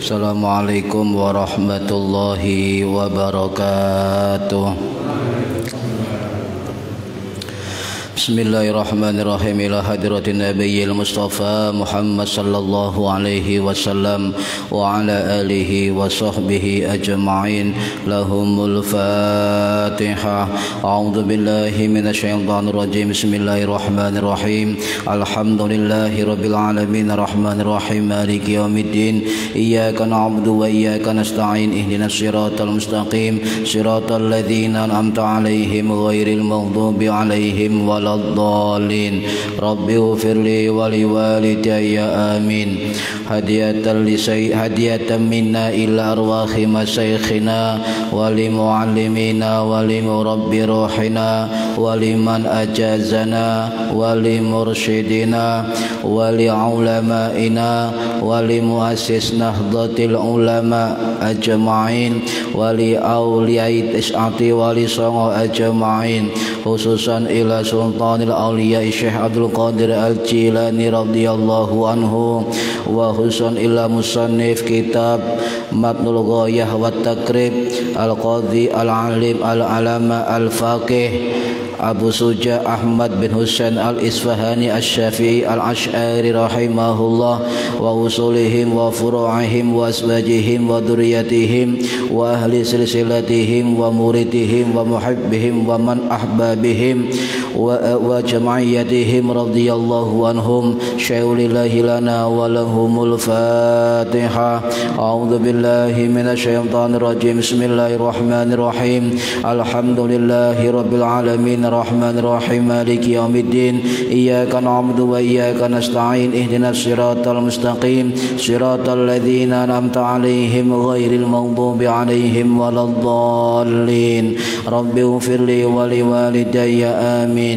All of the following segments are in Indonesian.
Assalamualaikum warahmatullahi wabarakatuh. Bismillahirrahmanirrahim. Ila hadratin nabiyil mustafa Muhammad sallallahu alaihi wasallam wa ala alihi wa sahbihi ajma'in. Lahumul Fatihah. A'udzu billahi minasyaitonir rajim. Bismillahirrahmanirrahim. Alhamdulillahi rabbil alamin arrahmanir rahim maliki yaumiddin. Iyyaka na'budu wa iyyaka nasta'in. Ihdinas siratal mustaqim. Siratal ladzina an'amta 'alaihim ghairil maghdubi 'alaihim waladdallin. Rabbi ighfirli wa liwalidayya amin. Hadiyatan minna ila arwahi masyayikhina wa limuallimina wa limurabbi ruhina wa liman ajazana wa limursyidina wa li'ulamaina wa limuassis nahdlatil ulama ajma'in wa li awliyai tis'ati wa li songo ajma'in, khususan ila sultanil awliya Syekh Abdul Qadir Al-Jilani radhiyallahu anhu, wa khususan ila musannif kitab Matnul Ghayah wa Takrib Al-Qadhi Al-Alim Al-Alama Al-Faqih Abu Suja Ahmad bin Husain Al-Isfahani Asy-Syafi'i Al-Asy'ari rahimahullah, wa usulihim wa furu'ihim wa asbajihim wa dzurriyyatihim wa ahli silsilatihim wa muridihim wa muhibbihim wa man ahbabihim wa jama'iyatihim radhiyallahu anhum. Syai'ulillahi lana wa lahumul Fatihah. A'udzu billahi minasyaitonir rajim. Bismillahirrahmanirrahim. Alhamdulillahi rabbil alamin arrahmanir rahim maliki yaumiddin. Iyyaka na'budu wa iyyaka nasta'in. Ihdinas siratal mustaqim. Siratal ladzina an'amta 'alaihim ghairil maghdubi 'alaihim waladdallin. Rabbi ighfirli wa liwalidayya amin.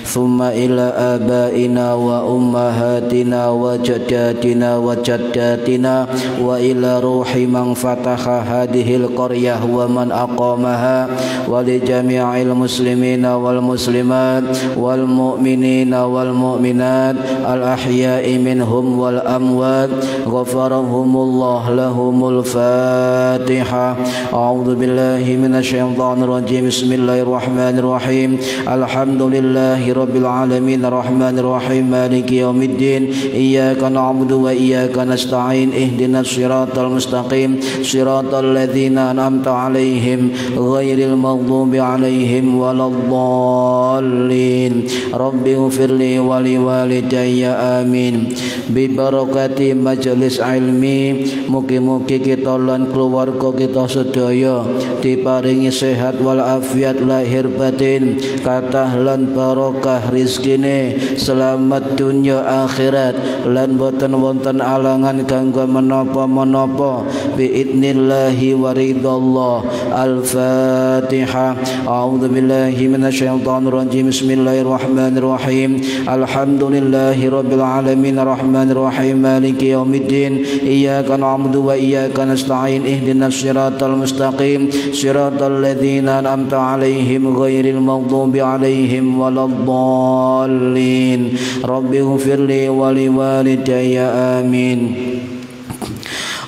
Thumma ila abaina wa ummahatina wa jaddatina wa jaddatina wa ila ruhi man fataha hadhil qaryah wa man aqamaha wa li jami'il muslimina wal muslimat wal mu'minina wal mu'minat al ahya'i minhum wal amwat ghafarahumullah. Lahumul Fatihah. A'udzu billahi minasyaitonir rajim. Bismillahirrahmanirrahim. Alhamdulillahi rabbil alamin arrahmanir rahim maliki yaumiddin. Iyyaka na'budu wa iyyaka nasta'in. Ihdinas siratal mustaqim. Siratal ladzina an'amta 'alaihim ghairil maghdubi 'alaihim waladdallin. Rabbi ighfirli wa liwalidayya amin. Bi barakati majelis ilmi, mugi-mugi kita lan keluarga kita sedaya diparingi sehat wal afiat lahir batin, kathah lan barokah rizkine, selamat dunya akhirat, lan boten wonten alangan kanggo menapa-menapa biidnillahi wa ridallah. Al-Fatihah. A'udzu billahi minasyaitonir rajim. Bismillahirrahmanirrahim. Alhamdulillahi rabbil alamin arrahmanir rahim maliki yaumiddin. Iyyaka na'budu wa iyyaka nasta'in. Ihdinas siratal mustaqim. Siratal ladzina an'amta 'alaihim ghairil maghdubi 'alaihim waladdallin. Rabbi ighfirli wa liwalidayya amin.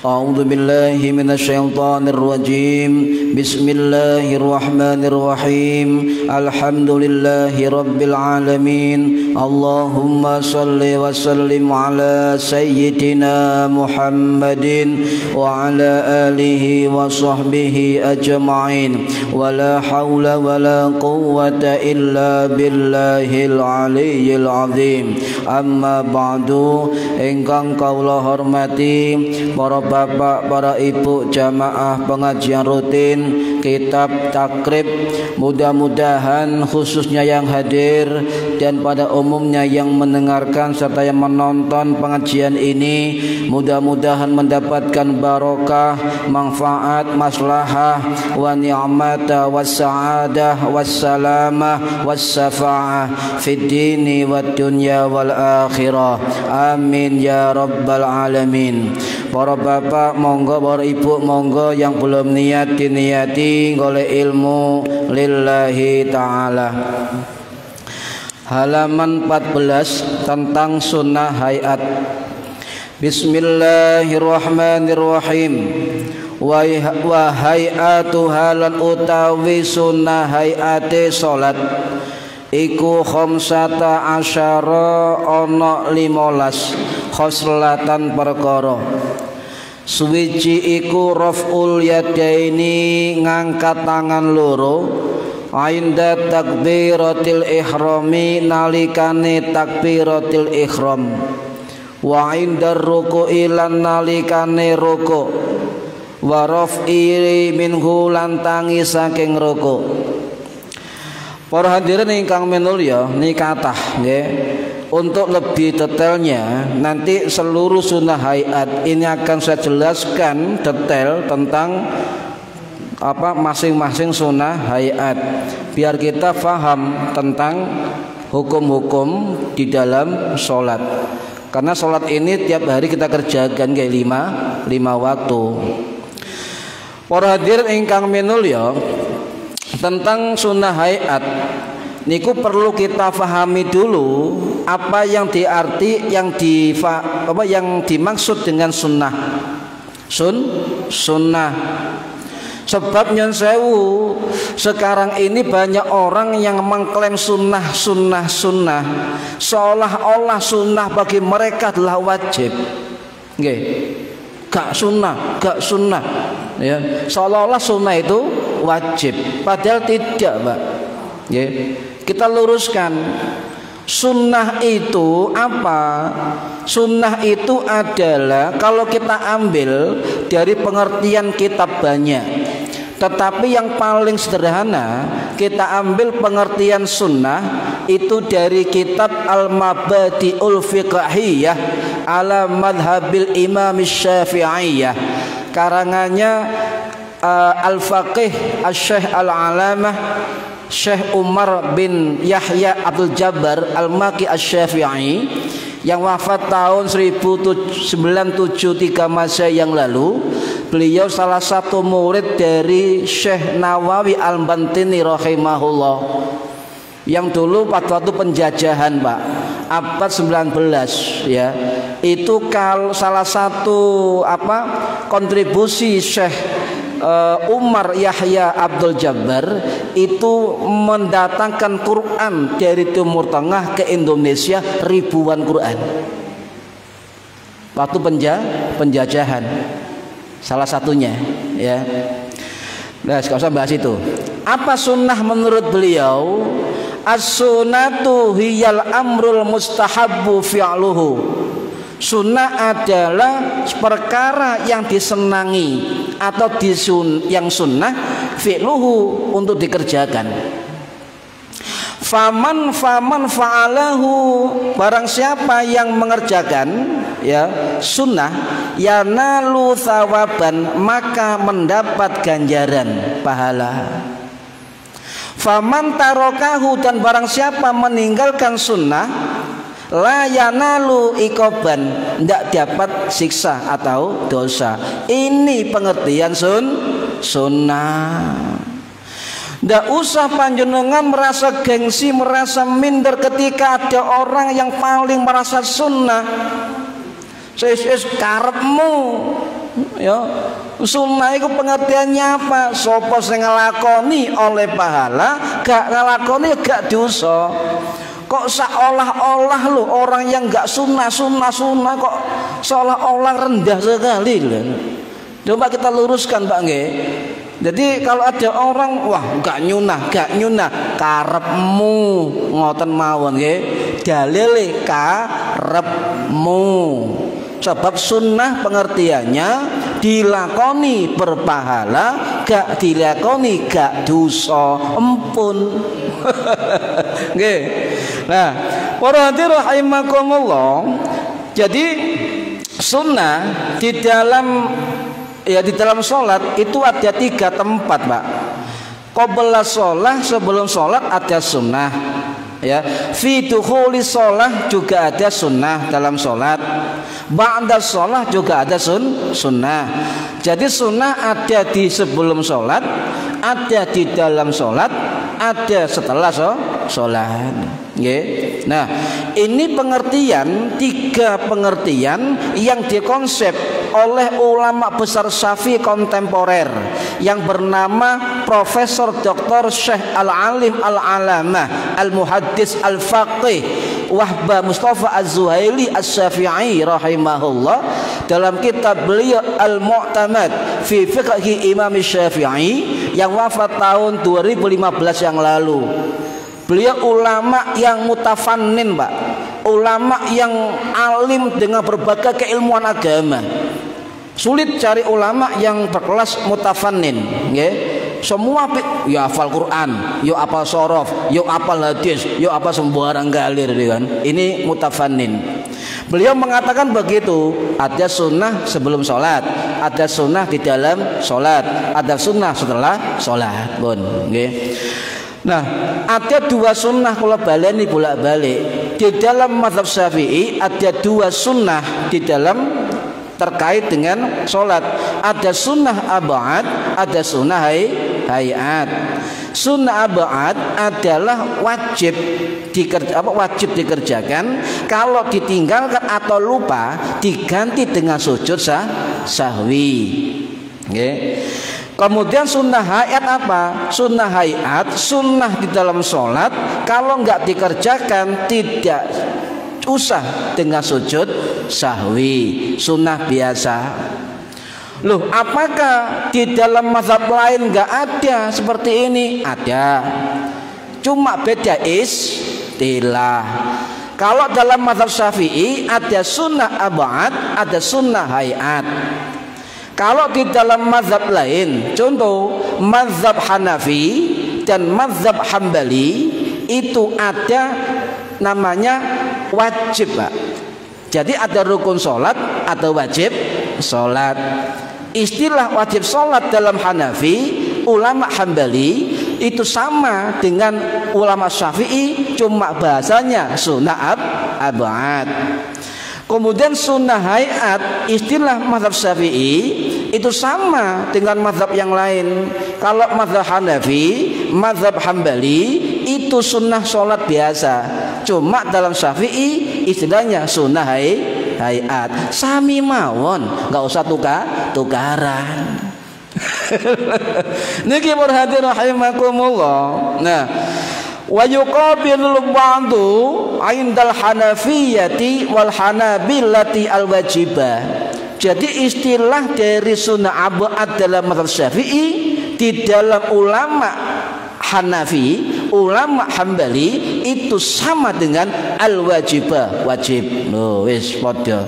أعوذ بالله من الشيطان الرجيم بسم الله الرحمن الرحيم الحمد لله رب العالمين اللهم صل وسلم على سيدنا محمد وعلى آله وصحبه أجمعين ولا حول ولا قوة إلا بالله العلي العظيم أما بعد ingkang kawula hormati para bapak, para ibu jamaah pengajian rutin kitab takrib, mudah-mudahan khususnya yang hadir dan pada umumnya yang mendengarkan serta yang menonton pengajian ini mudah-mudahan mendapatkan barokah, manfaat, maslahah wa ni'mata wassa'adah wassalamah wassafa'ah fid dini wad dunya wal akhirah amin ya rabbal alamin. Para bapak monggo, para ibu monggo, yang belum niat diniati golek ilmu lillahi ta'ala. Halaman 14 tentang sunnah hayat. Bismillahirrahmanirrahim. Wa hayatu halan utawi sunnah hayate salat iku khamsata asyara ana 15 khoslatan perkara. Suwiji iku raf'ul yadaini ngangkat tangan loro ainda takbiratil ihrami nalikane takbiratil ihram wa inda ruku'i lan nalikane ruku' wa raf'i minhu lan tangi saking ruku'. Para hadirin ingkang minulya niki kathah nggih. Untuk lebih detailnya nanti seluruh sunnah hayat ini akan saya jelaskan detail tentang apa masing-masing sunnah hayat biar kita paham tentang hukum-hukum di dalam sholat. Karena sholat ini tiap hari kita kerjakan kayak lima waktu. Para hadirin ingkang minulya tentang sunnah hayat niku perlu kita pahami dulu apa yang diarti yang dimaksud dengan sunnah. Sunnah. Sebab nyon sewu sekarang ini banyak orang yang mengklaim sunnah seolah-olah sunnah bagi mereka adalah wajib. Nggih. Gak sunnah ya. Seolah-olah sunnah itu wajib padahal tidak, Pak. Nggih. Kita luruskan. Sunnah itu apa? Sunnah itu adalah kalau kita ambil dari pengertian kitab banyak, tetapi yang paling sederhana kita ambil pengertian sunnah itu dari kitab Al-Mabadi'ul Fiqhiyah ala madhabil Imam Syafi'iyah karangannya Al-Faqih Al-Syekh Al-Alamah Syekh Umar bin Yahya Abdul Jabbar Al-Maki Asy-Syafi'i yang wafat tahun 1973 Masehi yang lalu. Beliau salah satu murid dari Syekh Nawawi Al-Bantini rahimahullah yang dulu pada waktu penjajahan, Pak, abad 19 ya. Itu kalau salah satu kontribusi Syekh Umar Yahya Abdul Jabbar itu mendatangkan Quran dari Timur Tengah ke Indonesia ribuan Quran waktu penjajahan salah satunya ya. Nah, nggak usah bahas itu. Apa sunnah menurut beliau? As-sunnatu hiyal amrul mustahabbu fi'luhu. Sunnah adalah perkara yang disenangi atau yang sunnah fi'luhu untuk dikerjakan. Faman fa'alahu, barang siapa yang mengerjakan ya sunnah yanalu thawaban, maka mendapat ganjaran pahala. Faman tarokahu, dan barang siapa meninggalkan sunnah la yanalu ikoban, tidak dapat siksa atau dosa. Ini pengertian sunnah. Tidak usah panjenengan merasa gengsi, merasa minder ketika ada orang yang paling merasa sunnah. Karepmu Ya, sunnah itu pengertiannya apa? Sapa sing nglakoni oleh pahala, gak nglakoni gak dosa. Kok seolah-olah lo orang yang gak sunnah kok seolah-olah rendah sekali loh. Coba kita luruskan Pak nggih. Jadi kalau ada orang wah gak nyunah karepmu ngoten mawon nggih. Dalile karepmu. Sebab sunnah pengertiannya dilakoni berpahala, gak dilakoni gak dosa, empun. Nggih. Nah, para hadirin rahimakumullah. Jadi sunnah di dalam sholat itu ada 3 tempat, Pak. Qabla sholat, sebelum sholat ada sunnah. Ya, fi dukhuli sholat juga ada sunnah dalam sholat. Ba'da sholat juga ada sunnah. Jadi sunnah ada di sebelum sholat, ada di dalam sholat, ada setelah sholat. Nah, ini pengertian 3 pengertian yang dikonsep oleh ulama besar Syafi'i kontemporer yang bernama Profesor Dr. Syekh Al-Alim Al-Alamah Al-Muhaddis Al-Faqih Wahbah Mustafa Az-Zuhaili As-Syafi'i rahimahullah dalam kitab beliau Al-Mu'tamad fi Fiqhi Imam Syafi'i yang wafat tahun 2015 yang lalu. Beliau ulama yang mutafannin, Pak. Ulama yang alim dengan berbagai keilmuan agama. Sulit cari ulama yang berkelas mutafannin, nggih. Semua ya hafal Quran, ya hafal sorof, ya hafal hadis, ya hafal sembarang galir kan. Ini mutafannin. Beliau mengatakan begitu, ada sunnah sebelum sholat, ada sunnah di dalam sholat, ada sunnah setelah sholat, pun, nggih. Nah, ada 2 sunnah kalau baleni bolak-balik. Di dalam mazhab Syafi'i ada 2 sunnah di dalam terkait dengan sholat. Ada sunnah ab'ad, ada sunnah hayat. Sunnah ab'ad adalah wajib dikerjakan. Kalau ditinggalkan atau lupa diganti dengan sujud sahwi. Okay. Kemudian sunnah hayat apa? Sunnah hayat, sunnah di dalam sholat. Kalau nggak dikerjakan tidak usah dengan sujud sahwi, sunnah biasa. Loh, apakah di dalam mazhab lain nggak ada seperti ini? Ada, cuma beda istilah. Kalau dalam mazhab Syafi'i ada sunnah ab'ad, ada sunnah hayat. Kalau di dalam mazhab lain, contoh mazhab Hanafi dan mazhab Hambali, itu ada namanya wajib, Pak. Jadi ada rukun sholat atau wajib sholat. Istilah wajib sholat dalam Hanafi, ulama Hambali itu sama dengan ulama Syafi'i, cuma bahasanya sunnah ab'ad. Kemudian sunnah hayat, istilah mazhab Syafi'i itu sama dengan mazhab yang lain. Kalau mazhab Hanafi, mazhab Hambali itu sunnah sholat biasa, cuma dalam Syafi'i istilahnya sunnah hayat. Sami mawon, nggak usah tukaran. Niki perhatian rahimakumullah. Nah, wa yuqabilul ba'du 'indal Hanafiyyati wal Hanabilati al wajibah. Jadi istilah dari sunnah ab'ad dalam mazhab Syafi'i di dalam ulama Hanafi, ulama Hambali itu sama dengan al wajibah, wajib. Loh, wis padha.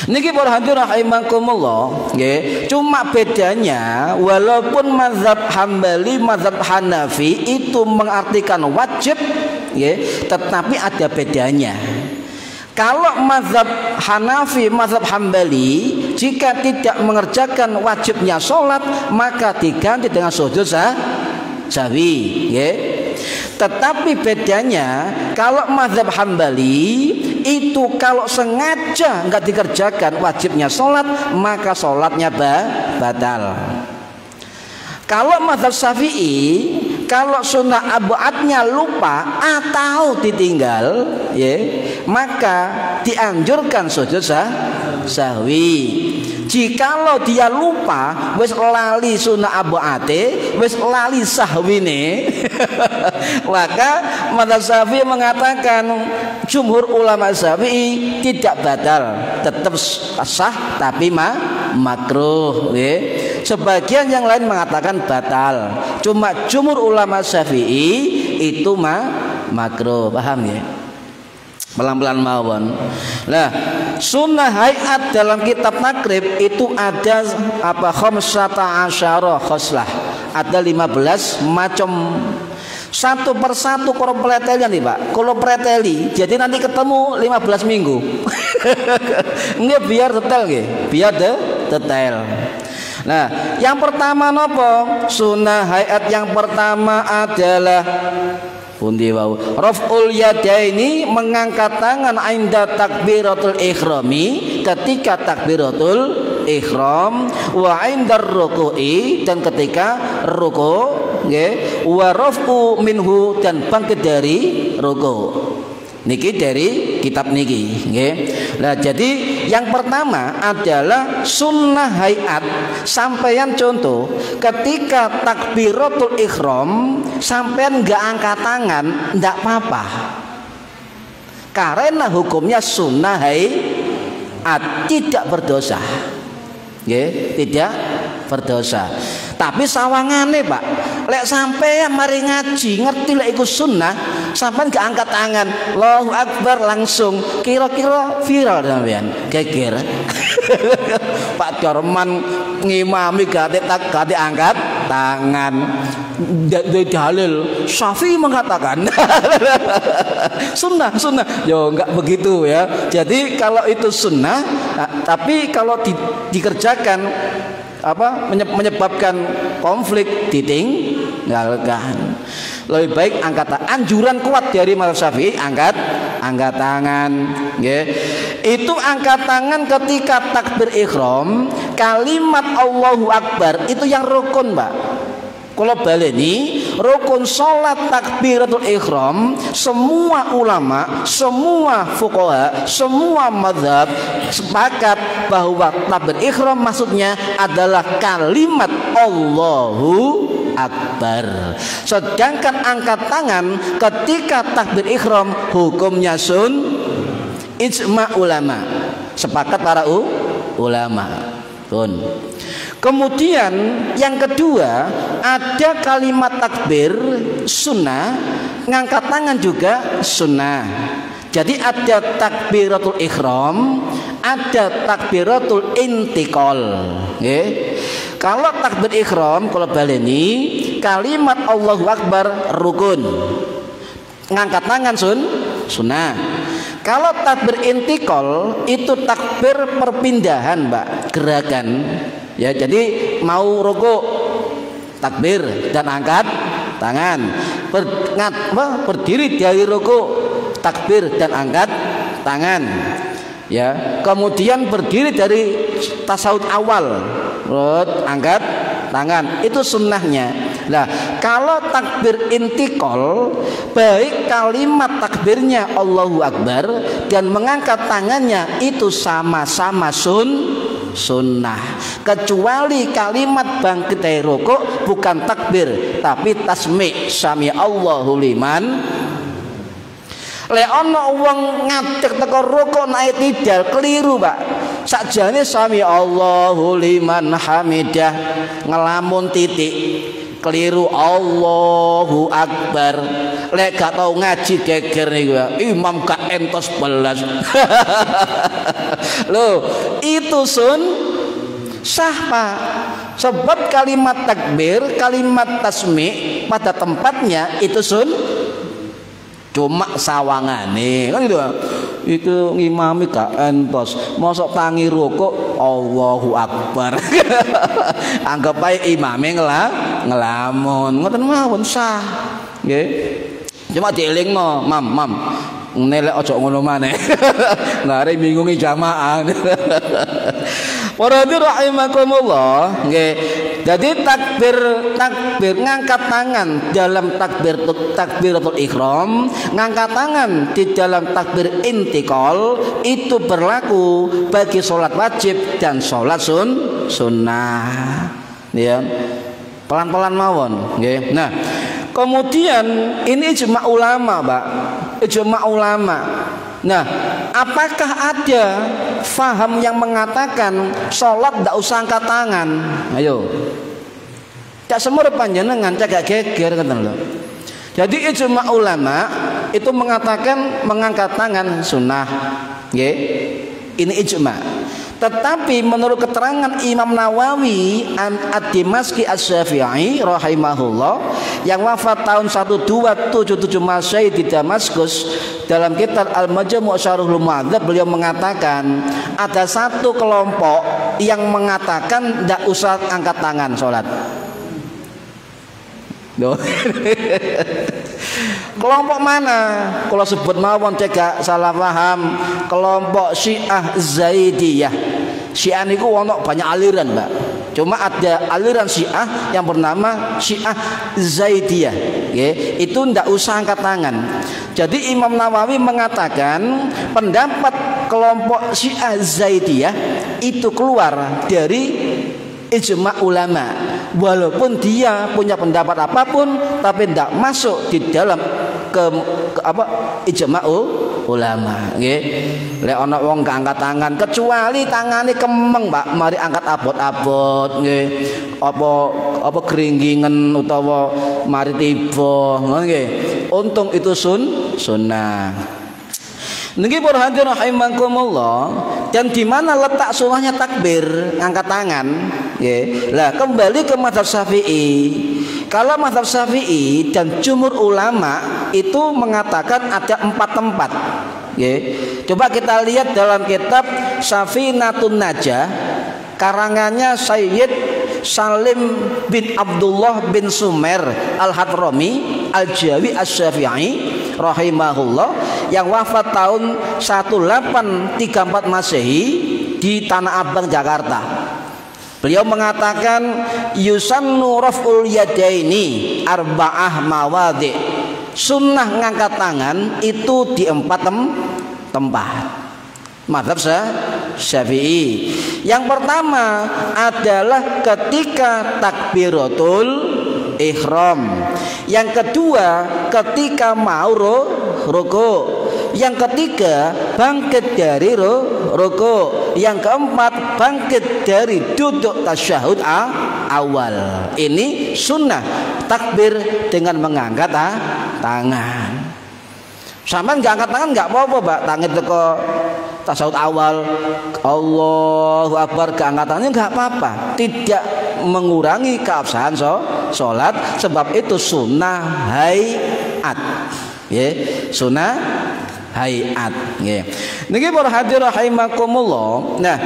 Niki para hadirin rahimakumullah, nggih. Cuma bedanya walaupun mazhab Hambali, mazhab Hanafi itu mengartikan wajib, nggih, tetapi ada bedanya. Kalau mazhab Hanafi, mazhab Hambali, jika tidak mengerjakan wajibnya sholat, maka diganti dengan sujud sahwi, nggih. Tetapi bedanya kalau mazhab Hambali itu kalau sengaja nggak dikerjakan wajibnya sholat, maka sholatnya batal. Kalau mazhab Syafi'i, kalau sunnah ab'adnya lupa atau ditinggal, ya, maka dianjurkan sujud sahwi. Jikalau dia lupa, wis lali sunah abaate, wis lali sahwine, maka madzhab Syafi'i mengatakan, jumhur ulama Syafi'i tidak batal, tetap sah tapi makruh. Sebagian yang lain mengatakan batal. Cuma jumhur ulama Syafi'i itu makruh. Paham ya? Pelan-pelan mawon. Nah, sunnah hayat dalam kitab takrib itu ada apa? Khamsata asyara khoslah. Ada 15 macam. Satu persatu kalau preteli nih Pak. Kalau preteli, jadi nanti ketemu 15 minggu. Nggak biar detail nggih. Biar detail. Nah, yang pertama nopo? Sunnah hayat yang pertama adalah pundi wau raf'ul yadaini, mengangkat tangan inda takbiratul ikhrami, ketika takbiratul ihram, wa indar ruku'i, dan ketika ruku', nggih, wa raf'u minhu, dan bangkit dari ruku'. Niki dari kitab niki, nggih. Nah, jadi yang pertama adalah sunnah hayat. Sampeyan contoh, ketika takbiratul ihram sampeyan enggak angkat tangan, enggak apa-apa. Karena hukumnya sunnah hayat, tidak berdosa. Nggih, tidak berdosa. Tapi sawangane Pak, lek sampeyan mari ngaji ngerti lek iku sunnah, sampeyan gak angkat tangan, Allahu Akbar langsung, kira-kira viral sampeyan, geger. Pak Dorman ngimami gak angkat tangan. Dalil Syafi'i mengatakan sunnah. Yo enggak begitu ya. Jadi kalau itu sunnah, tapi kalau dikerjakan apa menyebabkan konflik, ditinggalkan. Lebih baik angkat tangan. Anjuran kuat dari mazhab Syafi'i, angkat tangan, nggih. Itu angkat tangan ketika takbir ihram, kalimat Allahu Akbar itu yang rukun, Mbak. Kalau baleni rukun salat takbiratul ihram, semua ulama, semua fuqaha, semua mazhab sepakat bahwa takbir ihram maksudnya adalah kalimat Allahu Akbar. Sedangkan angkat tangan ketika takbir ihram hukumnya ijma ulama, sepakat para ulama. Kemudian yang kedua ada kalimat takbir sunnah, ngangkat tangan juga sunnah. Jadi ada takbiratul ihram, ada takbiratul intiqal. Kalau takbir ihram kalau baleni kalimat Allahu Akbar rukun, ngangkat tangan sunnah. Kalau takbir intiqal itu takbir perpindahan, Mbak, gerakan. Ya, jadi mau rukuk takbir dan angkat tangan, berdiri dari rukuk takbir dan angkat tangan, ya, kemudian berdiri dari tasawuf awal angkat tangan, itu sunnahnya. Nah, kalau takbir intiqal, baik kalimat takbirnya Allahu Akbar dan mengangkat tangannya itu sama-sama sunnah, kecuali kalimat bangkit dari rukuk bukan takbir tapi tasmi' sami Allahu liman. Lek ana wong ngadeg teko rukuk naik tidal keliru, Pak. Sakjane sami Allahu liman hamidah ngelamun titik, keliru Allahu Akbar. Lek gak tau ngaji geger niku imam gak entos belas. Loh, itu sah, Pak. Sebab kalimat takbir, kalimat tasmi' pada tempatnya itu cuma sawangane kan gitu. Itu ngimami gak entos, mosok tangi rukuk Allahu Akbar. Anggap ae imame ngelamun, ngoten mawon sah. Nggih. Cuma dielingno, mam. Nelek ojo ngono maneh. Ngare bingungi jamaah. Para rahimakumullah, nggih. Jadi takbir ngangkat tangan dalam takbiratul ihram, ngangkat tangan di dalam takbir intikal itu berlaku bagi sholat wajib dan sholat sunnah. Ya, pelan-pelan mawon. Okay. Nah, kemudian ini ijma ulama, Pak. Ijma ulama. Nah, apakah ada faham yang mengatakan sholat tidak usah angkat tangan? Ayo, tak semua panjenengan cagak geger kan loh. Jadi ijma ulama itu mengatakan mengangkat tangan sunnah, okay? Ini ijma. Tetapi menurut keterangan Imam Nawawi Ad-Dimashqi Asy-Syafi'i rahimahullah yang wafat tahun 1277 Masehi di Damaskus, dalam kitab Al-Majmu' Syarhul Mu'adzab beliau mengatakan ada satu kelompok yang mengatakan tidak usah angkat tangan sholat. Kelompok mana? Kalau sebut mawon cegak salah paham. Kelompok Syiah Zaidiyah. Syiah niku ono banyak aliran, Mbak. Cuma ada aliran Syiah yang bernama Syiah Zaidiyah. Itu ndak usah angkat tangan. Jadi Imam Nawawi mengatakan pendapat kelompok Syiah Zaidiyah itu keluar dari ijma ulama, walaupun dia punya pendapat apapun tapi tidak masuk di dalam ijma ulama. Nggih. Lek ana wong gak angkat tangan kecuali tangane kemeng, Pak, mari angkat abot-abot nggih. Apa geringgingen utawa mari tiba, ngono nggih. Untung itu sunnah. Niki para hadirin rahimakumullah, dan di mana letak sunnahnya takbir angkat tangan? Nggih. Lah kembali ke mazhab Syafi'i. Kalau mazhab Syafi'i dan jumhur ulama itu mengatakan ada 4 tempat. Nggih. Coba kita lihat dalam kitab Safinatun Najah karangannya Sayyid Salim bin Abdullah bin Sumer Al-Hadrami Al-Jawi Asy-Syafi'i rahimahullah yang wafat tahun 1834 Masehi di Tanah Abang Jakarta. Beliau mengatakan yusannu raf'ul yadaini arba'ah mawadhi. Sunnah ngangkat tangan itu di 4 tempat. Mazhab Syafi'i. Yang pertama adalah ketika takbiratul ihram. Yang kedua ketika mau ruku. Yang ketiga bangkit dari ruku. Yang keempat bangkit dari duduk tasyahud awal. Ini sunnah takbir dengan mengangkat tangan. Sama nggak angkat tangan nggak apa-apa, Pak. Tangan teko tasyahud awal Allahu Akbar, keangkat tangannya nggak apa-apa. Tidak mengurangi keabsahan sholat, sebab itu sunnah hayat. Sunnah hayat. Niki para hadirin rahimakumullah. Nah,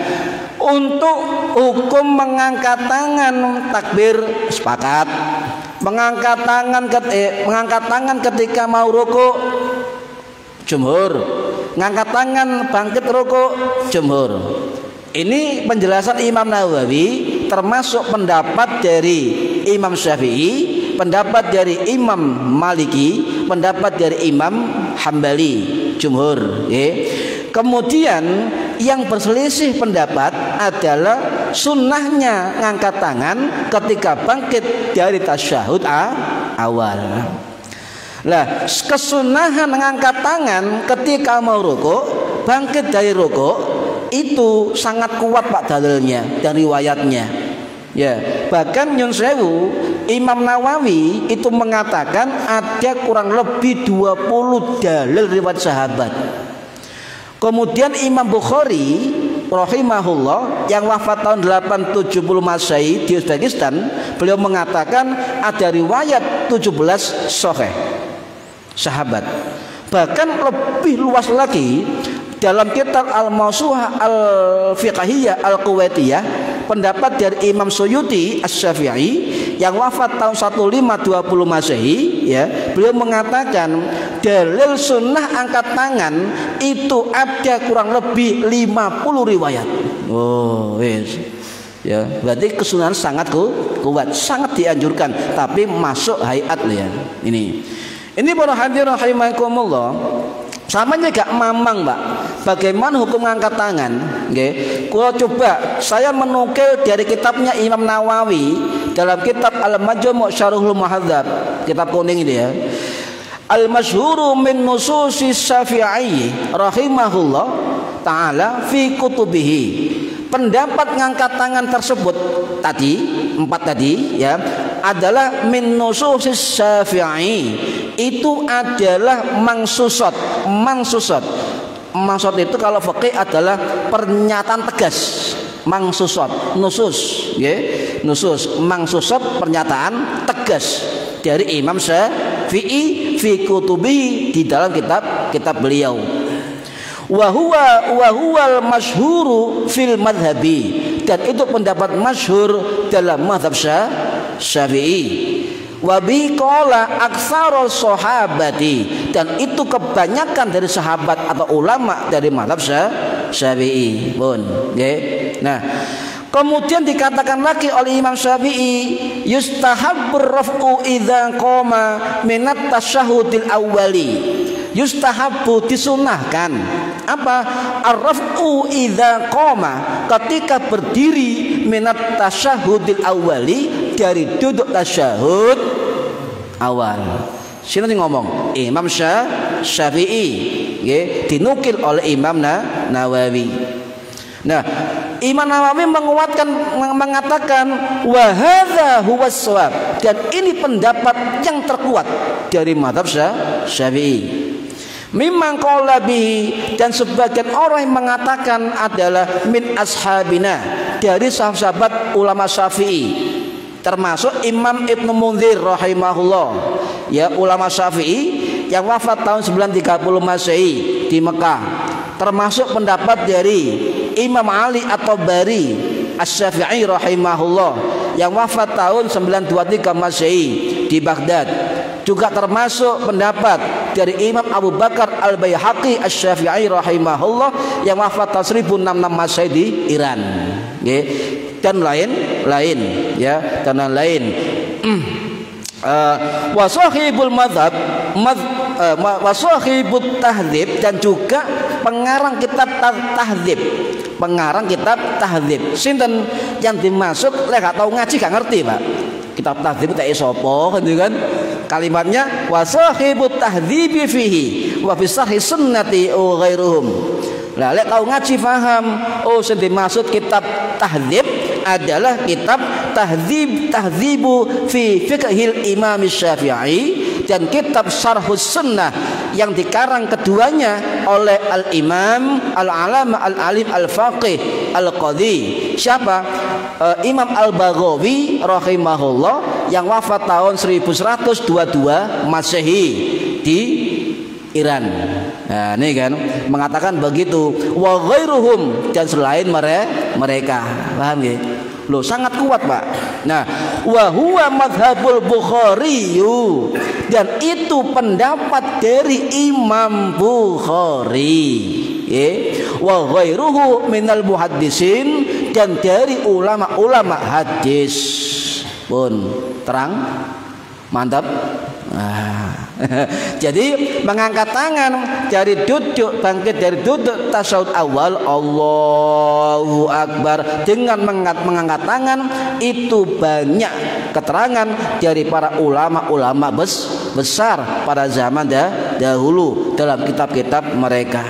untuk hukum mengangkat tangan takbir sepakat. Mengangkat tangan ketika mau ruku jumhur. Ngangkat tangan bangkit ruku jumhur. Ini penjelasan Imam Nawawi, termasuk pendapat dari Imam Syafi'i, pendapat dari Imam Maliki, pendapat dari Imam Hambali, jumhur. Kemudian yang berselisih pendapat adalah sunnahnya ngangkat tangan ketika bangkit dari tasyahud awal. Lah, kesunahan mengangkat tangan ketika mau ruku, bangkit dari ruku itu sangat kuat, Pak, dalilnya dan riwayatnya. Ya, bahkan nyun sewu Imam Nawawi itu mengatakan ada kurang lebih 20 dalil riwayat sahabat. Kemudian Imam Bukhari rahimahullah yang wafat tahun 870 Masehi di Uzbekistan, beliau mengatakan ada riwayat 17 sahih sahabat. Bahkan lebih luas lagi dalam kitab Al-Mawsu'ah Al-Fiqhiyah Al-Kuwaitiyah, pendapat dari Imam Suyuti Asy-Syafi'i yang wafat tahun 1520 Masehi, ya, beliau mengatakan dalil sunnah angkat tangan itu ada kurang lebih 50 riwayat. Oh, yes. Ya, berarti kesunahan sangat kuat, sangat dianjurkan, tapi masuk hayat ya. Ini para hadirin rahimakumullah. Samanya gak mamang, Pak. Bagaimana hukum ngangkat tangan? Nggih. Kalau coba saya menukil dari kitabnya Imam Nawawi dalam kitab Al-Majmu' Syarhul Muhadzab, kitab kuning ini ya. Al-masyhuru min nususi Syafi'i rahimahullah taala fi kutubihi. Pendapat ngangkat tangan tersebut tadi, 4 tadi ya, adalah min nususi Syafi'i. Itu adalah mangsusot. Maksud itu kalau fikih adalah pernyataan tegas. Mangsusot, nusus, ya, nusus, mangsusot pernyataan tegas dari Imam Syafi'i fi kutubi, di dalam kitab beliau. Wa huwal masyhuru fil madhabi, dan itu pendapat masyhur dalam mazhab Syafi'i. Wa bi qala aktsarul sahabati, dan itu kebanyakan dari sahabat atau ulama dari mazhab Syafi'i pun, nggih. Nah, kemudian dikatakan lagi oleh Imam Syafi'i, yustahabbur raf'u idza qama minat tasyahhudil awwali. Yustahabbu, disunahkan apa? Ar-raf'u idza qama, ketika berdiri minat tasyahhudil awwali, dari duduk tasyahud awal. Siapa yang ngomong? Imam Syafi'i, ya, dinukil oleh Imam Nawawi. Nah, Imam Nawawi mengatakan wa hadza huwas shawab, dan ini pendapat yang terkuat dari mazhab Syafi'i. Mimman qala bihi, dan sebagian orang yang mengatakan adalah min ashabina, dari sahabat ulama Syafi'i, termasuk Imam Ibnu Munzir rahimahullah, ya, ulama Syafi'i yang wafat tahun 930 Masehi di Mekah. Termasuk pendapat dari Imam Ali At-Tabari Asy-Syafi'i rahimahullah yang wafat tahun 923 Masehi di Baghdad. Juga termasuk pendapat dari Imam Abu Bakar Al-Baihaqi Asy-Syafi'i rahimahullah yang wafat tahun 1066 Masehi di Iran, ya. Dan lain ya, dan lain. Wasahibul madhab, wasahibut tahdzib, dan juga pengarang kitab tahdzib. Pengarang kitab tahdzib sinten yang dimaksud, lek gak tau ngaji gak ngerti, Pak. Kitab tahdzib tak sapa kan, kalimatnya wasahibut tahdzibi fihi wa fi sahih sunnati wa ghairuhum. Lah lek tau ngaji paham, oh sing dimaksud kitab tahdzib adalah kitab tahdzibu fi fiqhil Imam Syafi'i, dan kitab Syarhus Sunnah yang dikarang keduanya oleh Al-Imam Al-Alama Al-Alim Al-Faqih Al-Qadhi. Siapa? Imam Al-Baghawi rahimahullah yang wafat tahun 1122 Masehi di Iran. Nah, ini kan mengatakan begitu, wa ghairuhum, dan selain mereka. Paham ya? Loh, sangat kuat, Pak. Nah, wa huwa madhabul Bukhari, dan itu pendapat dari Imam Bukhari, ya. Wa ghairuhu minal muhaddisin, dan dari ulama-ulama hadis pun. Terang? Mantap. Jadi mengangkat tangan dari duduk, bangkit dari duduk tasyahud awal, Allahu Akbar, dengan mengangkat tangan itu banyak keterangan dari para ulama-ulama besar pada zaman dahulu dalam kitab-kitab mereka.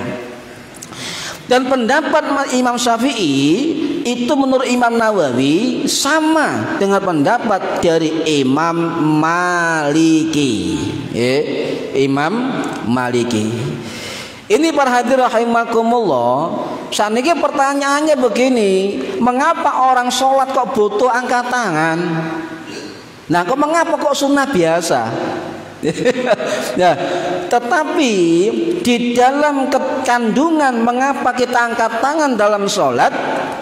Dan pendapat Imam Syafi'i itu menurut Imam Nawawi sama dengan pendapat dari Imam Maliki, ya, Imam Maliki. Ini para hadirin rahimakumullah. Saniki pertanyaannya begini, mengapa orang sholat kok butuh angkat tangan? Nah, kok mengapa kok sunnah biasa? Nah, tetapi di dalam kandungan mengapa kita angkat tangan dalam sholat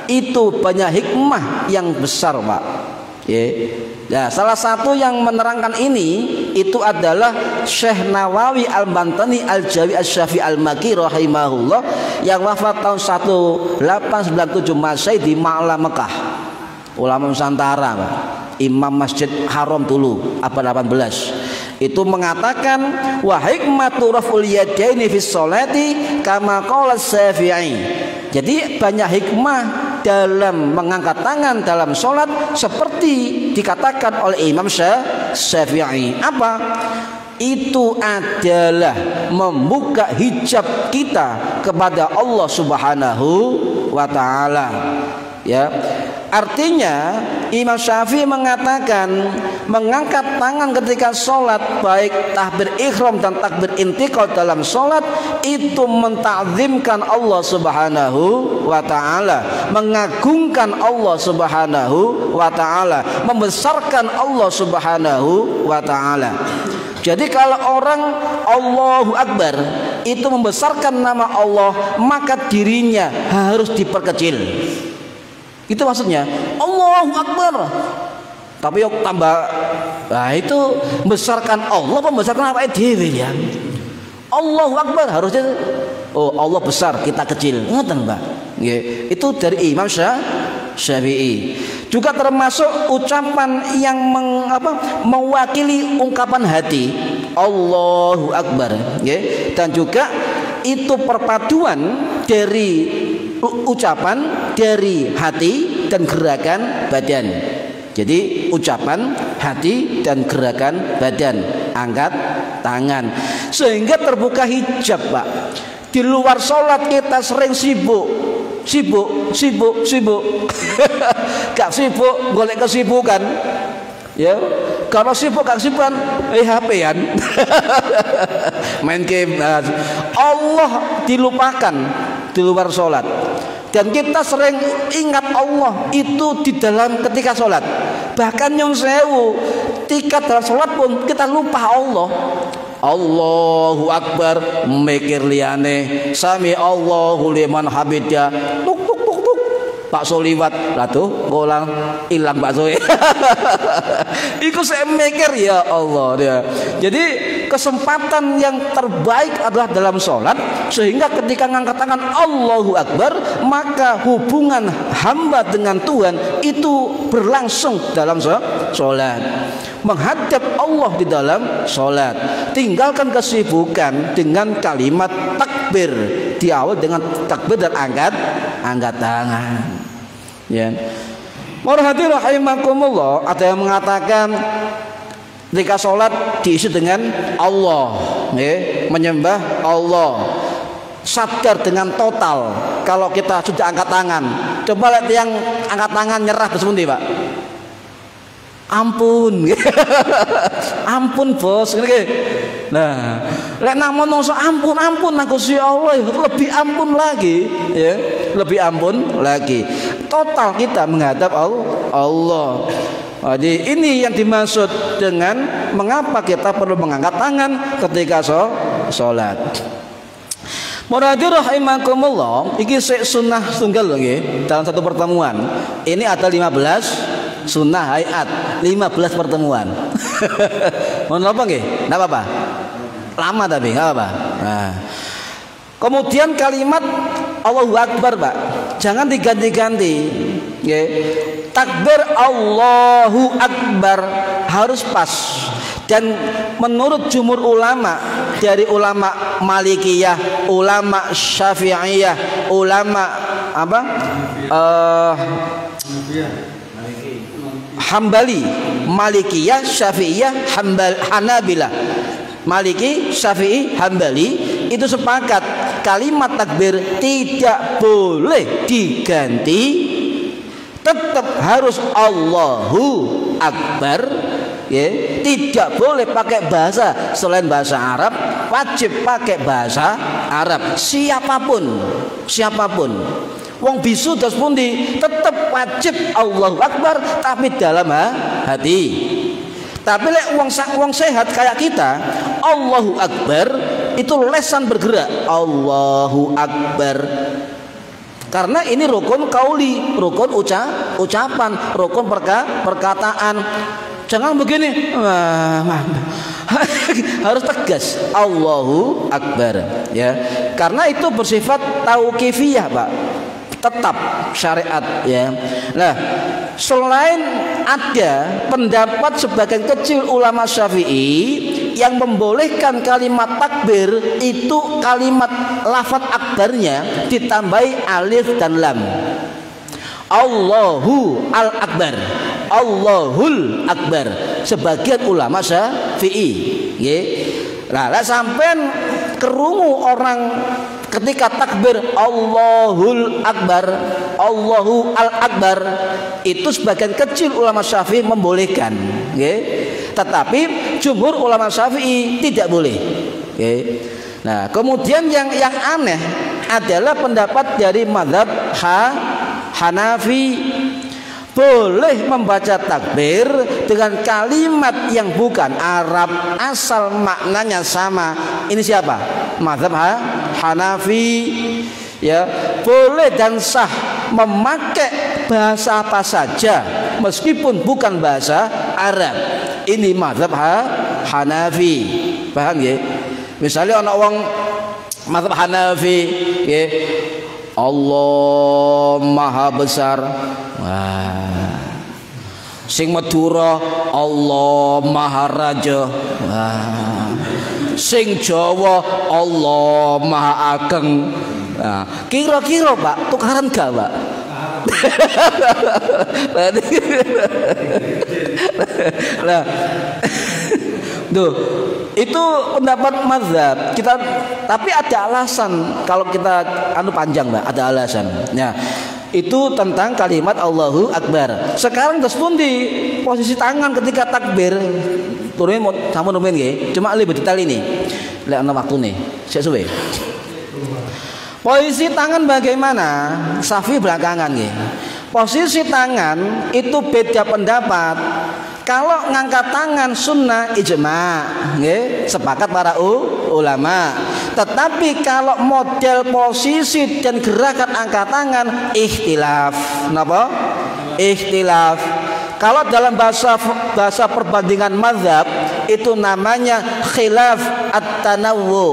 itu banyak hikmah yang besar, Pak. Ya, salah satu yang menerangkan ini itu adalah Syekh Nawawi Al-Bantani Al-Jawi Asy-Syafi'i Al-Makki rahimahullah yang wafat tahun 1897 Masehi di Ma'la Mekah. ulama Nusantara, Pak. Imam Masjid Haram dulu abad 18 itu mengatakan wa hikmatu raf'ul yadaini fi sholati kama qala Syafi'i. Jadi banyak hikmah dalam mengangkat tangan dalam sholat seperti dikatakan oleh Imam Syafi'i. Apa? Itu adalah membuka hijab kita kepada Allah Subhanahu wa taala. Ya. Artinya Imam Syafi'i mengatakan mengangkat tangan ketika sholat, baik takbir ihram dan takbir intiqal dalam sholat, itu mentakzimkan Allah Subhanahu wa ta'ala, mengagungkan Allah Subhanahu wa ta'ala, membesarkan Allah Subhanahu wa ta'ala. Jadi kalau orang Allahu Akbar itu membesarkan nama Allah, maka dirinya harus diperkecil. Itu maksudnya Allahu Akbar. Tapi yuk tambah, nah itu membesarkan Allah, membesarkan apa dewe ya. Allahu Akbar harusnya Allah besar, kita kecil. Ngoten, Mbak. Nggih, itu dari Imam Syafi'i. Juga termasuk ucapan yang mewakili ungkapan hati, Allahu Akbar, nggih. Dan juga itu perpaduan dari ucapan, dari hati dan gerakan badan. Jadi ucapan, hati dan gerakan badan, angkat tangan, sehingga terbuka hijab, Pak. Di luar sholat kita sering sibuk gak sibuk golek kesibukan, ya. Kalau sibuk gak kesibukan HP-an main game. Allah dilupakan di luar sholat, dan kita sering ingat Allah itu di dalam ketika sholat. Bahkan yang sewu ketika dalam sholat pun kita lupa Allah. Allahu Akbar mikir liyane, sami Allahu liman hamidah, tuk tuk tuk tuk, bakso liwat lah tuh golang hilang bakso. Iku saya mikir ya Allah dia. Jadi kesempatan yang terbaik adalah dalam sholat, sehingga ketika ngangkat tangan Allahu Akbar, maka hubungan hamba dengan Tuhan itu berlangsung dalam sholat, menghadap Allah di dalam sholat. Tinggalkan kesibukan dengan kalimat takbir, diawali dengan takbir dan angkat tangan, ya. Marhati rahimakumullah, ada yang mengatakan ketika sholat diisi dengan Allah, ya, menyembah Allah, sadar dengan total. Kalau kita sudah angkat tangan, coba lihat yang angkat tangan nyerah terus pundi, Pak. Ampun, ampun bos, nah, lek namun nongso ampun Gusti Allah, lebih ampun lagi, ya, lebih ampun lagi. Total kita menghadap Allah. Jadi ini yang dimaksud dengan mengapa kita perlu mengangkat tangan ketika sholat. Muradir rahimakumullah, iki sunnah tunggal loh, dalam satu pertemuan. Ini ada 15 sunnah hayat, 15 pertemuan. Mohon apa nggih? Enggak apa-apa. Lama tapi enggak apa-apa. Nah. Kemudian kalimat Allahu Akbar, Pak. Jangan diganti-ganti. Nggih. Takbir Allahu Akbar harus pas. Dan menurut jumhur ulama, dari ulama Malikiyah, ulama Syafi'iyah, ulama apa? Hambali, Malikiyah, Syafi'iyah, Hanabilah. Maliki, Syafi'i, Hambali itu sepakat kalimat takbir tidak boleh diganti, tetap harus Allahu Akbar, ya. Tidak boleh pakai bahasa selain bahasa Arab, wajib pakai bahasa Arab. Siapapun wong bisu terus pundi tetap wajib Allahu Akbar, tapi dalam hati. Tapi lek wong sehat kayak kita, Allahu Akbar itu lesan bergerak, Allahu Akbar. Karena ini rukun kauli, rukun ucapan, rukun perkataan. Jangan begini, harus tegas Allahu Akbar, ya. Karena itu bersifat tauqifiyah, Pak. Tetap syariat, ya. Nah, selain ada pendapat sebagian kecil ulama Syafi'i yang membolehkan kalimat takbir itu kalimat lafaz akbarnya ditambahi alif dan lam. Allahu al-akbar, Allahul akbar, sebagian ulama Syafi'i nggih. Lah sampean kerungu orang ketika takbir Allahul akbar, Allahu al-akbar, itu sebagian kecil ulama Syafi'i membolehkan nggih. Tetapi jumhur ulama Syafi'i tidak boleh nggih. Nah, kemudian yang aneh adalah pendapat dari mazhab Hanafi, boleh membaca takbir dengan kalimat yang bukan Arab, asal maknanya sama. Ini siapa? Mazhab Hanafi. Ya, boleh dan sah memakai bahasa apa saja meskipun bukan bahasa Arab. Ini mazhab Hanafi. Paham ya? Misalnya ana wong mazhab Hanafi nggih, Allah Maha Besar. Wah. Sing Madura Allah Maha Raja. Wah. Sing Jawa Allah Maha Ageng. Nah, kira-kira Pak, tukaran gak Pak? Nah, tuh, itu pendapat mazhab kita, tapi ada alasan kalau kita panjang Pak, ada alasan. Nah, itu tentang kalimat Allahu Akbar. Sekarang terus pun di posisi tangan ketika takbir turunin mau sama numen nggih, cuma lebih detail ini. Lek ana waktu nih, saya suwe. Posisi tangan bagaimana? Syafi'i belakangan nggih. Posisi tangan itu beda pendapat. Kalau ngangkat tangan sunnah ijma, nggih, sepakat para ulama. Tetapi kalau model posisi dan gerakan angkat tangan ikhtilaf. Napa? Ikhtilaf. Kalau dalam bahasa perbandingan mazhab itu namanya khilaf at-tanawwu,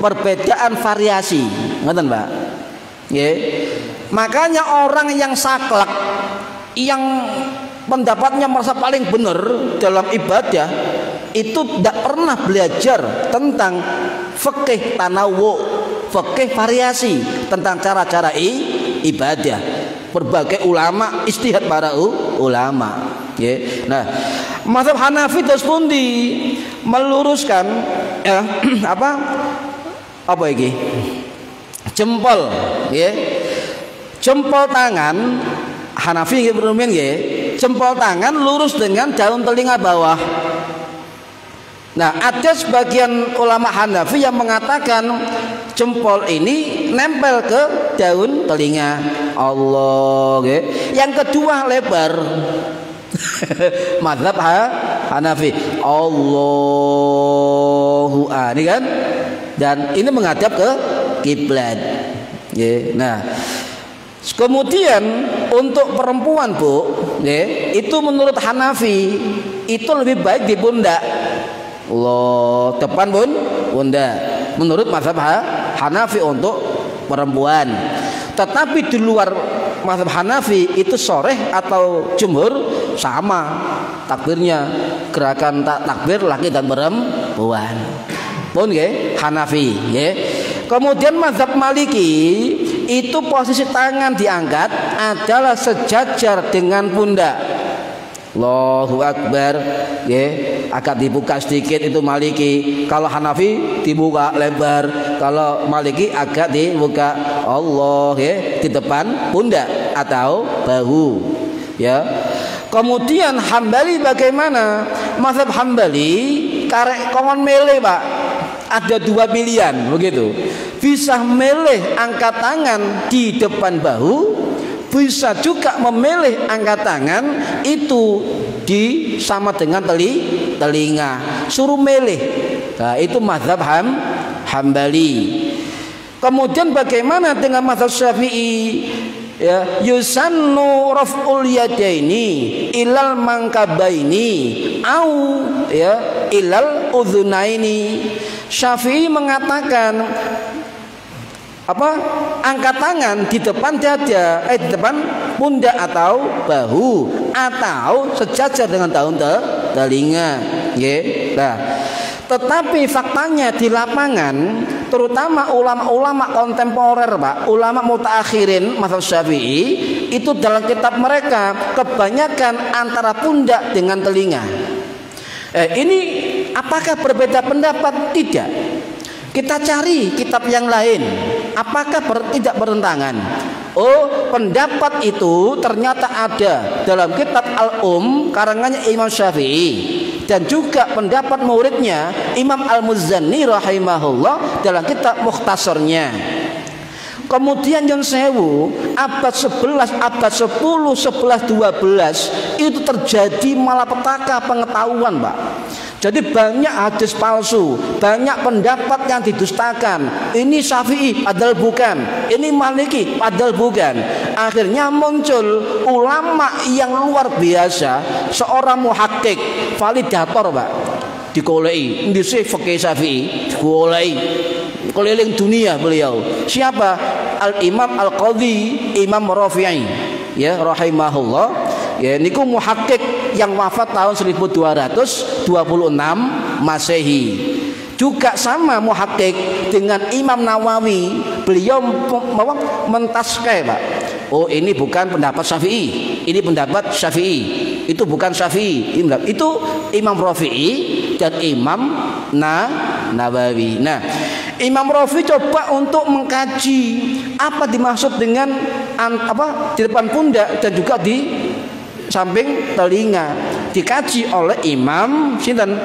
perbedaan variasi. Ngoten, Pak. Nggih. Makanya orang yang saklek, yang pendapatnya merasa paling benar dalam ibadah, itu tidak pernah belajar tentang fikih tanawwu, fikih variasi, tentang cara-cara ibadah. Berbagai ulama, ijtihad para ulama. Nah, mazhab Hanafi terus pun meluruskan apa iki? Jempol, jempol tangan Hanafi jempol tangan lurus dengan daun telinga bawah. Nah, ada sebagian ulama Hanafi yang mengatakan jempol ini nempel ke daun telinga. Allah, yang kedua lebar. Mazhab Hanafi Allahu ini kan, dan ini menghadap ke kiblat. Nah, kemudian untuk perempuan Bu, itu menurut Hanafi itu lebih baik di pundak. Allah, depan pundak. Menurut mazhab Hanafi untuk perempuan. Tetapi di luar mazhab Hanafi itu soreh atau jumhur sama takbirnya, gerakan takbir laki dan perempuan pun Hanafi. Kemudian mazhab Maliki itu posisi tangan diangkat adalah sejajar dengan pundak. Allahu Akbar, agak dibuka sedikit itu Maliki. Kalau Hanafi dibuka lebar, kalau Maliki agak dibuka. Allah, di depan pundak atau bahu. Kemudian Hambali bagaimana? Mazhab Hambali karek kongon mele Pak. Ada dua pilihan begitu. Bisa meleh angkat tangan di depan bahu, bisa juga memilih angkat tangan itu sama dengan telinga. Suruh meleh. Nah, itu mazhab Hambali. Kemudian bagaimana dengan mazhab Syafi'i? Yusannu raf'ul yadaini ilal mankabaini au ilal udhunaini. Syafi'i mengatakan angkat tangan di depan dada, di depan pundak atau bahu, atau sejajar dengan daun telinga. Nah, tetapi faktanya di lapangan, terutama ulama-ulama kontemporer, Pak, ulama mutaakhirin mazhab Syafi'i, itu dalam kitab mereka kebanyakan antara pundak dengan telinga. Ini apakah berbeda pendapat? Tidak. Kita cari kitab yang lain. Apakah tidak bertentangan? Oh, pendapat itu ternyata ada dalam kitab Al-Um karangannya Imam Syafi'i, dan juga pendapat muridnya Imam Al-Muzanni rahimahullah dalam kitab Mukhtasarnya. Kemudian Nyun Sewu abad 11, abad 10, 11, 12 itu terjadi malapetaka pengetahuan, Pak. Jadi banyak hadis palsu, banyak pendapat yang didustakan. Ini Syafi'i padahal bukan, ini Maliki padahal bukan. Akhirnya muncul ulama yang luar biasa, seorang muhakkik, validator, Pak. Dikolei, ndise fikih Syafi'i, dikolei. Keliling dunia beliau. Siapa? Al-Imam Al-Qadhi Imam Rafi'i, ya rahimahullah. Ya, niku muhakkik yang wafat tahun 1226 Masehi. Juga sama muhakkik dengan Imam Nawawi, beliau mentaskai, Pak. Oh, ini bukan pendapat Syafi'i, ini pendapat Syafi'i. Itu bukan Syafi'i, itu Imam Rafi'i dan Imam Nawawi. Nah, Imam Rafi'i coba untuk mengkaji apa dimaksud dengan di depan pundak dan juga di samping telinga. Dikaji oleh Imam sinten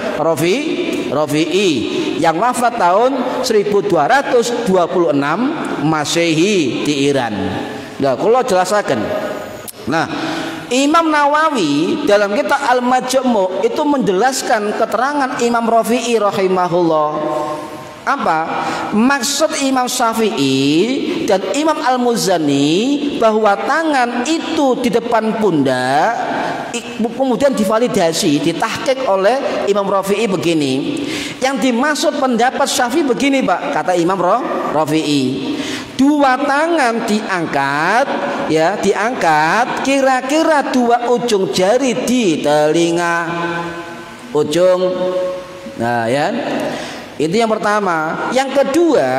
Rafi'i yang wafat tahun 1226 Masehi di Iran. Nah, kalau jelaskan. Nah, Imam Nawawi dalam kitab Al-Majmu' itu menjelaskan keterangan Imam Rafi'i rahimahullah. Apa maksud Imam Syafi'i dan Imam Al-Muzani bahwa tangan itu di depan pundak, kemudian divalidasi, ditahqiq oleh Imam Rafi'i begini. Yang dimaksud pendapat Syafi'i begini, Pak, kata Imam Rafi'i. Dua tangan diangkat, ya, diangkat kira-kira dua ujung jari di telinga. Ujung. Nah, ya. Itu yang pertama. Yang kedua,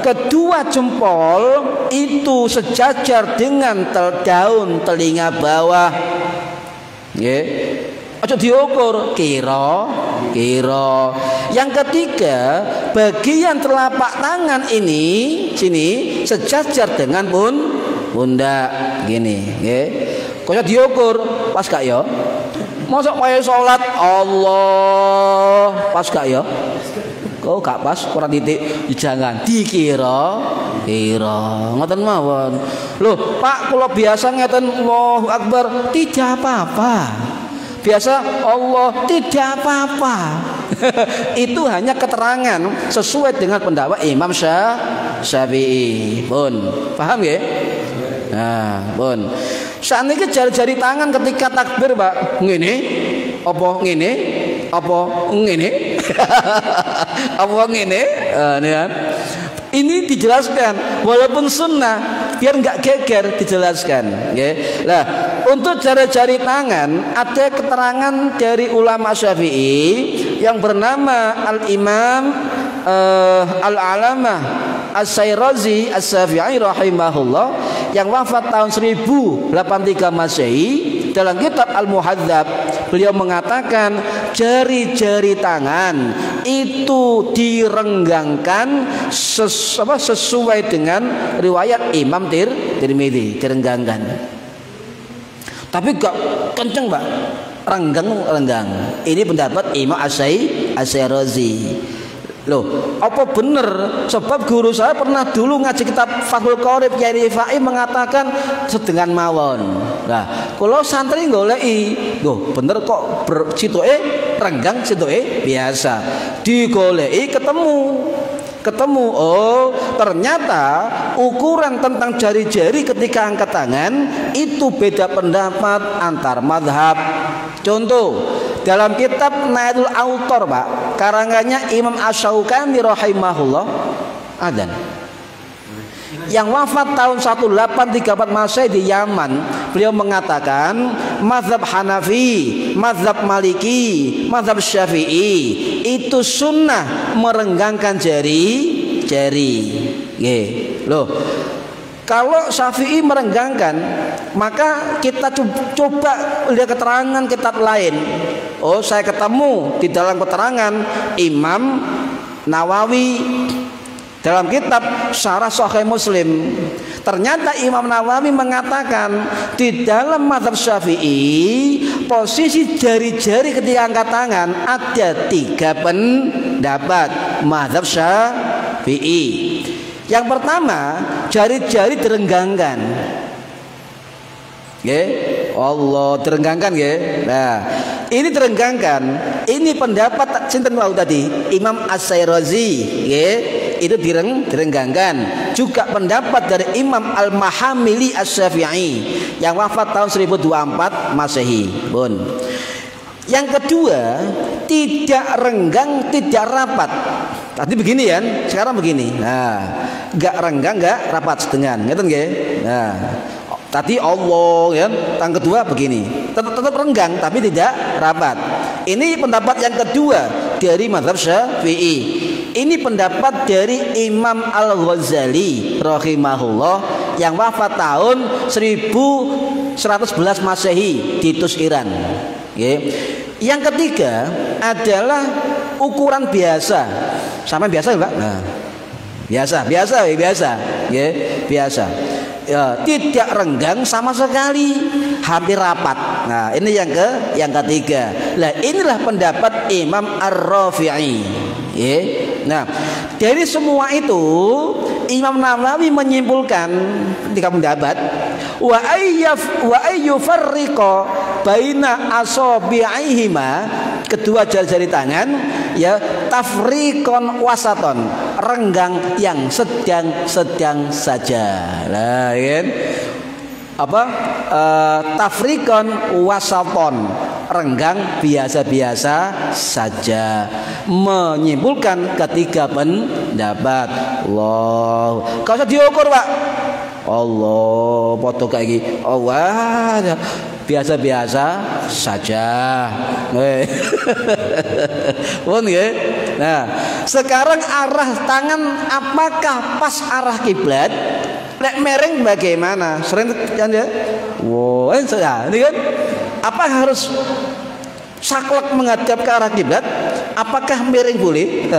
kedua jempol itu sejajar dengan daun telinga bawah. Nggih. Aja diukur kira. Yang ketiga, bagian telapak tangan ini sini sejajar dengan pundak gini, nggih. Kok diukur pas gak ya? Mosok kaya salat Allah pas gak ya? Kok gak pas, kurang titik, jangan dikira ngoten mawon. Loh, Pak, kula biasa ngeten Allahu Akbar, tidak apa-apa. Biasa Allah, tidak apa-apa. Itu hanya keterangan sesuai dengan pendapat Imam Syafi'i. Pun paham ya? Nah, pun. Sakniki jari-jari tangan ketika takbir, Pak, ngene apa ngene apa ngene apa ngene, ini dijelaskan walaupun sunnah biar nggak geger dijelaskan, ya. Nah, untuk jari-jari tangan ada keterangan dari ulama Syafi'i yang bernama Al-Imam Al-Alamah As-Sayrazi As-Syafi'i rahimahullah yang wafat tahun 1083 Masehi. Dalam kitab Al-Muhadzab beliau mengatakan jari-jari tangan itu direnggangkan sesuai dengan riwayat Imam Tirmidzi, direnggangkan. Tapi gak kenceng, Pak. Renggang. Ini pendapat Imam As-Sayrazi. Loh, apa bener? Sebab guru saya pernah dulu ngaji kitab Fathul Qorib, Kiai Rifai mengatakan sedengan mawon. Nah, kalau santri goleki, loh bener kok sitoke renggang, sitoke biasa. Digoleki ketemu, oh ternyata ukuran tentang jari-jari ketika angkat tangan itu beda pendapat antar madhab. Contoh, dalam kitab Nailul Autor, Pak, karangannya Imam Asy-Syaukani rahimahullah, adzan. yang wafat tahun 1834 Masehi di Yaman. Beliau mengatakan mazhab Hanafi, mazhab Maliki, mazhab Syafi'i itu sunnah merenggangkan jari. Loh, kalau Syafi'i merenggangkan, maka kita coba lihat keterangan kitab lain. Oh, saya ketemu di dalam keterangan Imam Nawawi dalam kitab Syarah Sahih Muslim. Ternyata Imam Nawawi mengatakan di dalam mazhab Syafi'i posisi jari-jari ketika angkat tangan ada 3 pendapat mazhab Syafi'i. Yang pertama, jari-jari direnggangkan. Allah direnggangkan Nah, ini direnggangkan. Ini pendapat sinten wau tadi? Imam As-Syairazi, itu direnggangkan. Juga pendapat dari Imam Al-Mahamili Asy-Syafi'i yang wafat tahun 1024 Masehi. Yang kedua, tidak renggang, tidak rapat. Tadi begini kan, sekarang begini. Nah, enggak renggang, enggak rapat sedengan. Ngeten nggih? Nah, tadi Allah ya. Yang kedua begini. Tetap renggang tapi tidak rapat. Ini pendapat yang kedua dari mazhab Syafi'i. Ini pendapat dari Imam Al-Ghazali rahimahullah yang wafat tahun 1111 Masehi di Tus Iran. Yang ketiga adalah ukuran biasa. Sama biasa enggak? Nah, biasa. Ya, tidak renggang sama sekali, hampir rapat. Nah, ini yang ketiga. Nah, inilah pendapat Imam Ar-Rafi'i. Nah, dari semua itu Imam Nawawi menyimpulkan 3 pendapat. Wa ayyufarriqa baina asabi'ihima, kedua jari-jari tangan, ya, tafriqon wasaton, renggang yang sedang saja. Lah, kan? Tafriqon wasaton, renggang biasa-biasa saja. Menyimpulkan ketiga pendapat. Allah, kau usah diukur, Pak. Allah, foto kayak gini. Allah, biasa-biasa saja. Nah, sekarang arah tangan apakah pas arah kiblat? Lek mereng bagaimana? Sering kan ya? Wow, ini kan? Apa harus saklek menghadap ke arah kiblat? Apakah miring boleh?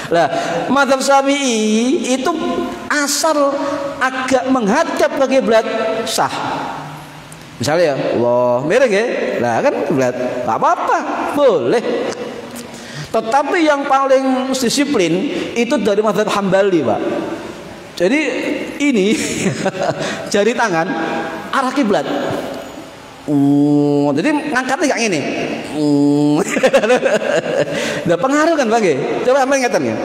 Lah, mazhab Syafi'i itu asal agak menghadap ke kiblat sah. Misalnya ya, Allah miring ya, lah kan kiblat, tak apa-apa, boleh. Tetapi yang paling disiplin itu dari mazhab Hambali, Pak. Jadi ini jari tangan arah kiblat. Jadi ngangkatnya kayak gini. Nah, pengaruh kan Bang? Coba apa ingatan ya?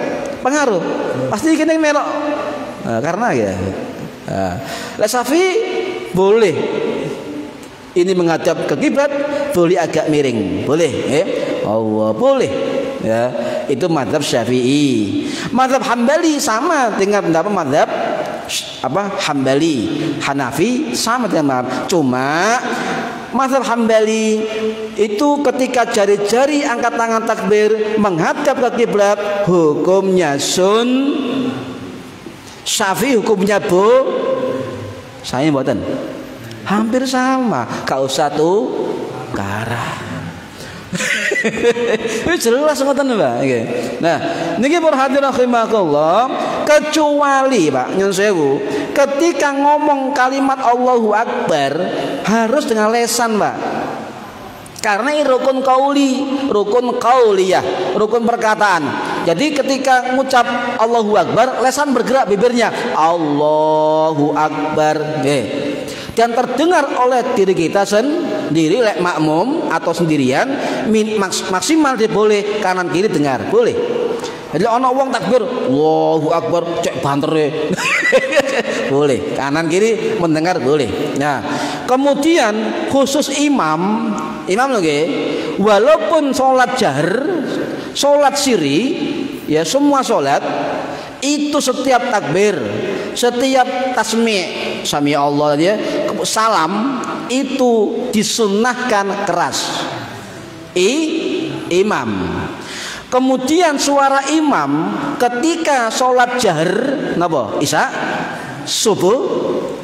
Pengaruh. Pasti kena melok. Nah, karena ya. Lah Syafi'i boleh. Ini menghadap ke kiblat, boleh agak miring, boleh. Allah boleh. Ya, itu mazhab Syafi'i. Mazhab Hambali sama dengan pendapat mazhab Hambali. Hanafi sama dengan cuma mazhab Hambali itu ketika jari-jari angkat tangan takbir menghadap ke kiblat hukumnya sun. Syafi'i hukumnya saya mboten. Hampir sama, kau satu karah. Ini jelas ngoten Pak. Nah, niki para hadirin rahimakumullah, kecuali Pak nyun sewu, ketika ngomong kalimat Allahu Akbar harus dengan lesan Pak. Karena ini rukun qauliyah, rukun perkataan. Jadi ketika ngucap Allahu Akbar, lesan bergerak bibirnya Allahu Akbar. Dan terdengar oleh diri kita sendiri, lek makmum atau sendirian, maksimal dia boleh kanan kiri dengar, boleh. Jadi ana wong takbir Allahu Akbar cek bantere. Boleh, kanan kiri mendengar boleh. Nah, kemudian khusus imam lho nggih, walaupun salat jahar, salat siri, ya semua salat itu setiap takbir setiap tasmi' sami Allah ya, salam itu disunnahkan keras. Imam. Kemudian suara imam ketika sholat jahar, napa? Isya, subuh,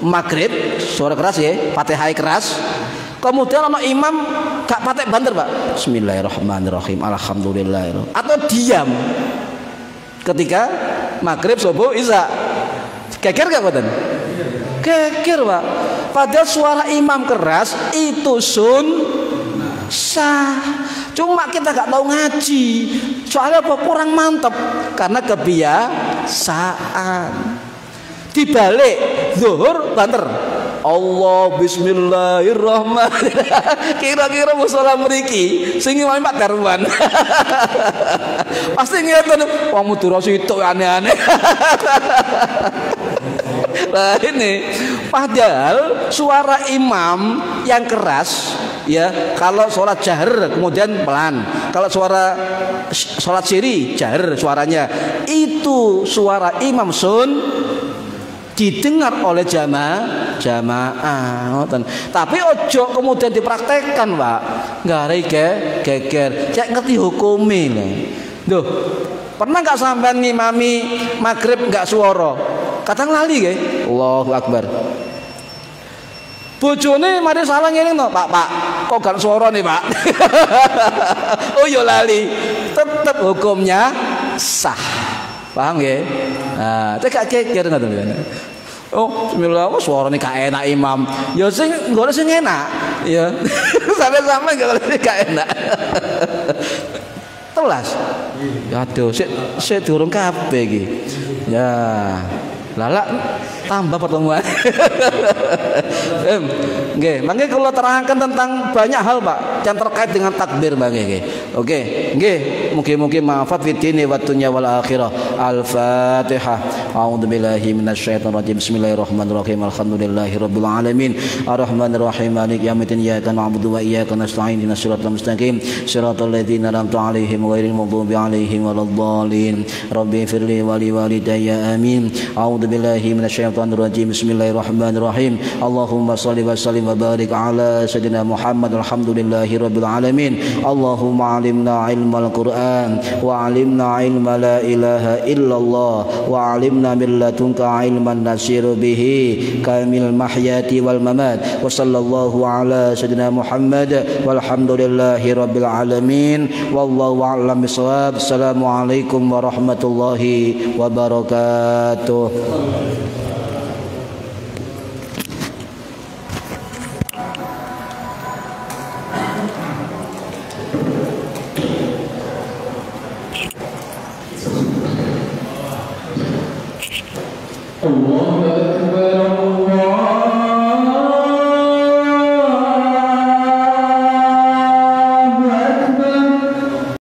maghrib, suara keras ya, Fatihah keras. Kemudian ono imam gak patek banter, Pak. Bismillahirrahmanirrahim. Alhamdulillah. Atau diam ketika maghrib, subuh, isya. Geger gak boten? Geger, Pak. Padahal suara imam keras itu sah. Cuma kita gak tahu ngaji. Soalnya apa? Kurang mantep karena kebiasaan. Dibalik zuhur banter. Allah bismillahirrahmanirrahim. Kira-kira musala mriki sing imam Pak Darwan. Pasti ngeten wong mudura situk aneh-aneh. Nah ini padahal suara imam yang keras ya, kalau sholat jahar kemudian pelan, kalau sholat siri jahar suaranya, itu suara imam didengar oleh jamaah. Tapi ojo kemudian dipraktekkan, Pak. Nggak geger. Cek ngerti hukumnya. Duh, pernah nggak sampean ngimami maghrib nggak suara? Kadang lali nggih. Allahu Akbar. Bojone mari salah ngene no, Pak, kok gak suara nih, Pak. Oh yo lali. Tetap hukumnya sah. Paham nggih? Nah, cek geger ngoten lho. Oh, bismillah, suarane gak enak imam. Ya sing golek sing enak, ya. Sampai-sampai gak enak. Telas. Ya aduh, sik durung kabeh iki. Ya. Lala tambah pertemuan. Nggih, mangke kula terangkan tentang banyak hal, Pak, yang terkait dengan takbir, mangke nggih. Oke, nggih, mugi-mugi manfaat fid dini wa dunya wal akhirah. Al-Fatihah. A'udzubillahi minasyaitonir rajim. Bismillahirrahmanirrahim. Alhamdulillahirabbil alamin. Arrahmanir rahim. Maliki yaumiddin. Iyyaka na'budu wa iyyaka nasta'in. Ihdinas siratal mustaqim. Siratal ladzina an'amta 'alaihim ghairil maghdubi 'alaihim waladdallin. Rabbi firli wa li walidayya amin. A'udzubillahi minasyaitonir rajim. Bismillahirrahmanirrahim. Allahumma shalli wa sallim wa barik ala sayyidina Muhammad. Alhamdulillahirabbil alamin. Allahumma 'allimna 'ilmal Qur'an wa 'allimna 'ilma la ilaha illallah wa 'allimna min ladunka 'ilman nasiru bihi kamil mahyati wal mamat. Wa sallallahu ala sayyidina Muhammad walhamdulillahi rabbil alamin. Wallahu a'lam bishawab. Assalamualaikum warahmatullahi wabarakatuh. Allah